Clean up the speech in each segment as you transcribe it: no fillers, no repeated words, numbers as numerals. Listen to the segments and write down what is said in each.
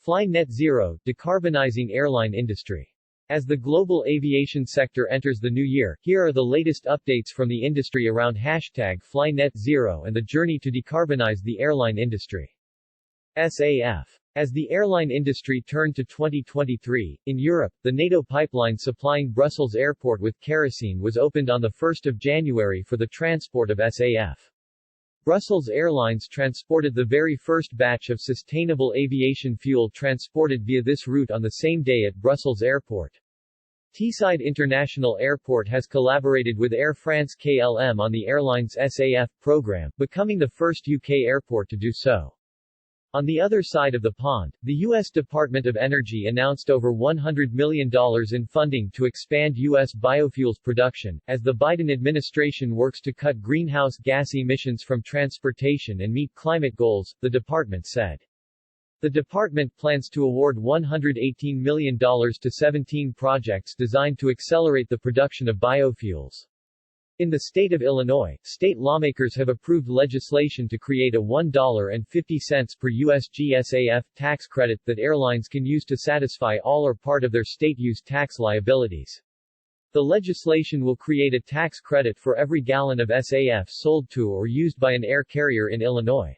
Fly Net Zero, Decarbonizing Airline Industry. As the global aviation sector enters the new year, here are the latest updates from the industry around #Fly Net Zero and the journey to decarbonize the airline industry. SAF. As the airline industry turned to 2023, in Europe, the NATO pipeline supplying Brussels Airport with kerosene was opened on 1 January for the transport of SAF. Brussels Airlines transported the very first batch of sustainable aviation fuel transported via this route on the same day at Brussels Airport. Teesside International Airport has collaborated with Air France-KLM on the airline's SAF program, becoming the first UK airport to do so. On the other side of the pond, the U.S. Department of Energy announced over $100 million in funding to expand U.S. biofuels production, as the Biden administration works to cut greenhouse gas emissions from transportation and meet climate goals, the department said. The department plans to award $118 million to 17 projects designed to accelerate the production of biofuels. In the state of Illinois, state lawmakers have approved legislation to create a $1.50 per USG SAF tax credit that airlines can use to satisfy all or part of their state-use tax liabilities. The legislation will create a tax credit for every gallon of SAF sold to or used by an air carrier in Illinois.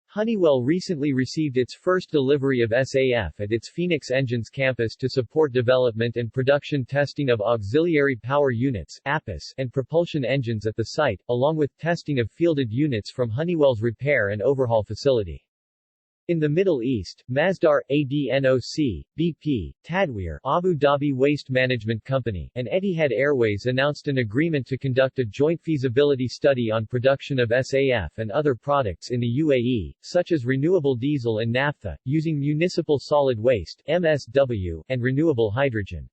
Honeywell recently received its first delivery of SAF at its Phoenix Engines campus to support development and production testing of auxiliary power units (APUs) and propulsion engines at the site, along with testing of fielded units from Honeywell's repair and overhaul facility. In the Middle East, Masdar, ADNOC, BP, Tadweer, Abu Dhabi Waste Management Company, and Etihad Airways announced an agreement to conduct a joint feasibility study on production of SAF and other products in the UAE, such as renewable diesel and naphtha, using municipal solid waste (MSW) and renewable hydrogen.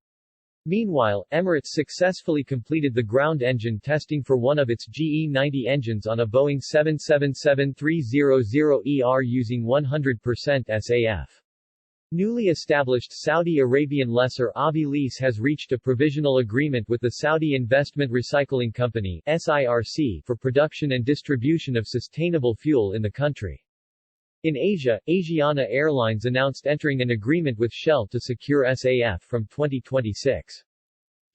Meanwhile, Emirates successfully completed the ground engine testing for one of its GE90 engines on a Boeing 777-300ER using 100% SAF. Newly established Saudi Arabian lessor Avi Lease has reached a provisional agreement with the Saudi Investment Recycling Company (SIRC) for production and distribution of sustainable fuel in the country. In Asia, Asiana Airlines announced entering an agreement with Shell to secure SAF from 2026.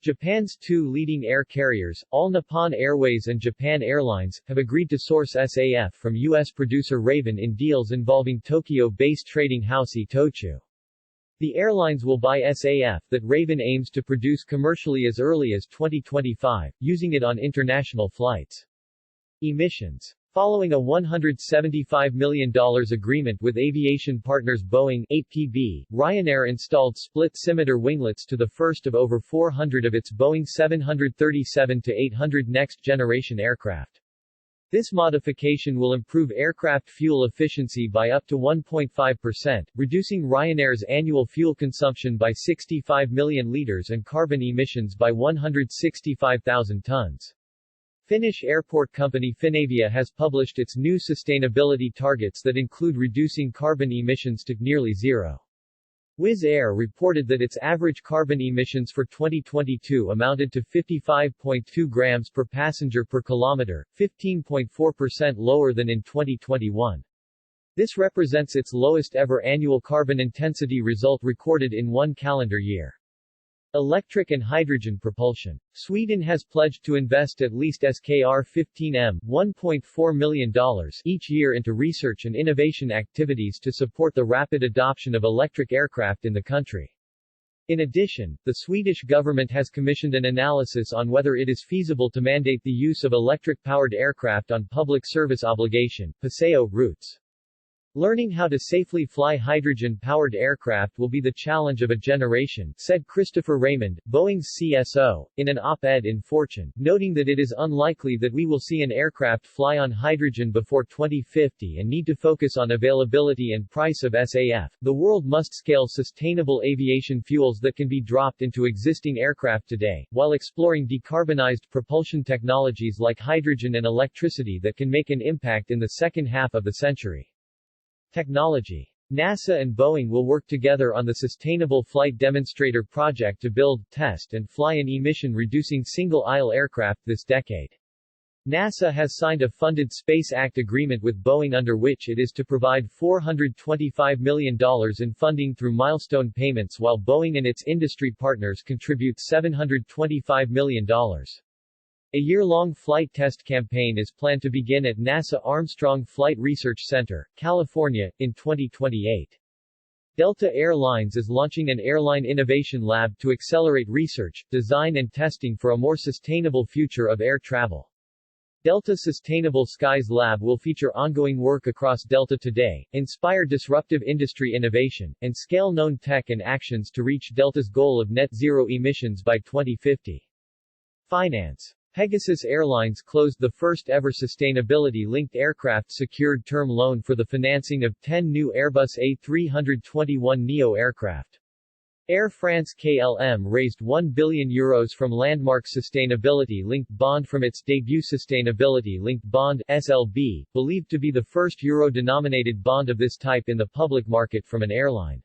Japan's two leading air carriers, All Nippon Airways and Japan Airlines, have agreed to source SAF from U.S. producer Raven in deals involving Tokyo-based trading house Itochu. The airlines will buy SAF that Raven aims to produce commercially as early as 2025, using it on international flights. Emissions. Following a $175 million agreement with aviation partners Boeing, 8PB, Ryanair installed split-scimitar winglets to the first of over 400 of its Boeing 737-800 next-generation aircraft. This modification will improve aircraft fuel efficiency by up to 1.5%, reducing Ryanair's annual fuel consumption by 65 million liters and carbon emissions by 165,000 tons. Finnish airport company Finavia has published its new sustainability targets that include reducing carbon emissions to nearly zero. Wizz Air reported that its average carbon emissions for 2022 amounted to 55.2 grams per passenger per kilometer, 15.4% lower than in 2021. This represents its lowest ever annual carbon intensity result recorded in one calendar year. Electric and hydrogen propulsion. Sweden has pledged to invest at least SKR 15M $1.4 million each year into research and innovation activities to support the rapid adoption of electric aircraft in the country. In addition, the Swedish government has commissioned an analysis on whether it is feasible to mandate the use of electric-powered aircraft on public service obligation (PSAO) routes. Learning how to safely fly hydrogen-powered aircraft will be the challenge of a generation, said Christopher Raymond, Boeing's CSO, in an op-ed in Fortune, noting that it is unlikely that we will see an aircraft fly on hydrogen before 2050 and need to focus on availability and price of SAF. The world must scale sustainable aviation fuels that can be dropped into existing aircraft today, while exploring decarbonized propulsion technologies like hydrogen and electricity that can make an impact in the second half of the century. Technology. NASA and Boeing will work together on the Sustainable Flight Demonstrator project to build, test and fly an emission-reducing single-aisle aircraft this decade. NASA has signed a funded Space Act agreement with Boeing under which it is to provide $425 million in funding through milestone payments while Boeing and its industry partners contribute $725 million. A year-long flight test campaign is planned to begin at NASA Armstrong Flight Research Center, California, in 2028. Delta Air Lines is launching an airline innovation lab to accelerate research, design and testing for a more sustainable future of air travel. Delta Sustainable Skies Lab will feature ongoing work across Delta today, inspire disruptive industry innovation, and scale known tech and actions to reach Delta's goal of net zero emissions by 2050. Finance. Pegasus Airlines closed the first-ever sustainability-linked aircraft secured term loan for the financing of 10 new Airbus A321neo aircraft. Air France-KLM raised €1 billion from Landmark Sustainability-Linked Bond from its debut Sustainability-Linked Bond (SLB), believed to be the first euro-denominated bond of this type in the public market from an airline.